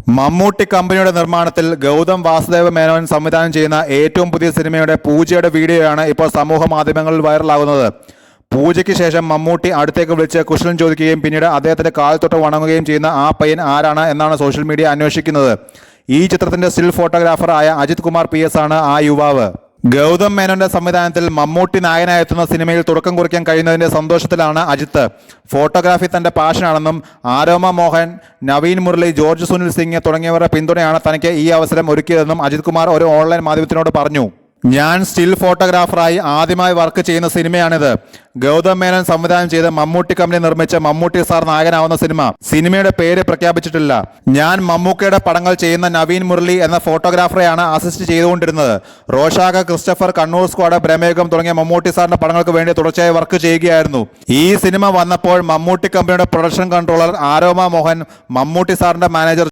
മമ്മൂട്ടി കമ്പനിയുടെ നിർമ്മാണത്തിൽ ഗൗതം വാസുദേവ മേനോൻ സംവിധാനം ചെയ്യുന്ന ഏറ്റവും പുതിയ സിനിമയുടെ പൂജയുടെ വീഡിയോയാണ് ഇപ്പോൾ സമൂഹ മാധ്യമങ്ങളിൽ വൈറലാകുന്നത്. പൂജയ്ക്ക് ശേഷം മമ്മൂട്ടി അടുത്തേക്ക് വിളിച്ച് കുശലം ചോദിക്കുകയും പിന്നീട് അദ്ദേഹത്തിന്റെ കാൽ തൊട്ട് വണങ്ങുകയും ചെയ്യുന്ന ആ പയ്യൻ ആരാണ് എന്നാണ് സോഷ്യൽ മീഡിയ അന്വേഷിക്കുന്നത്. ഈ ചിത്രത്തിന്റെ സ്റ്റിൽ ഫോട്ടോഗ്രാഫർ ആയ അജിത് കുമാർ PS ആണ് ആ യുവാവ്. ഗൗതം മേനോന്റെ സംവിധാനത്തിൽ മമ്മൂട്ടി നായകനായെത്തുന്ന സിനിമയിൽ തുടക്കം കുറിക്കാൻ കഴിയുന്നതിന്റെ സന്തോഷത്തിലാണ് അജിത്ത്. ഫോട്ടോഗ്രാഫി തന്റെ പാഷനാണെന്നും ആരോമ മോഹൻ, നവീൻ മുരളി, ജോർജ് സുനിൽ സിംഗ് തുടങ്ങിയവരുടെ പിന്തുണയാണ് തനിക്ക് ഈ അവസരം ഒരുക്കിയതെന്നും അജിത് കുമാർ ഒരു ഓൺലൈൻ മാധ്യമത്തിനോട് പറഞ്ഞു. ഞാൻ സ്റ്റിൽ ഫോട്ടോഗ്രാഫറായി ആദ്യമായി വർക്ക് ചെയ്യുന്ന സിനിമയാണിത്. ഗൗതം മേനോൻ സംവിധാനം ചെയ്ത് മമ്മൂട്ടി കമ്പനി നിർമ്മിച്ച മമ്മൂട്ടി സാർ നായകനാവുന്ന സിനിമയുടെ പേര് പ്രഖ്യാപിച്ചിട്ടില്ല. ഞാൻ മമ്മൂക്കയുടെ പടങ്ങൾ ചെയ്യുന്ന നവീൻ മുരളി എന്ന ഫോട്ടോഗ്രാഫറെയാണ് അസിസ്റ്റ് ചെയ്തുകൊണ്ടിരുന്നത്. റോഷാക, ക്രിസ്റ്റഫർ, കണ്ണൂർ സ്ക്വാഡ്, ബ്രഹ്മയുഗം തുടങ്ങിയ മമ്മൂട്ടി സാറിന്റെ പടങ്ങൾക്ക് വേണ്ടി തുടർച്ചയായി വർക്ക് ചെയ്യുകയായിരുന്നു. ഈ സിനിമ വന്നപ്പോൾ മമ്മൂട്ടി കമ്പനിയുടെ പ്രൊഡക്ഷൻ കൺട്രോളർ ആരോമ മോഹൻ, മമ്മൂട്ടി സാറിന്റെ മാനേജർ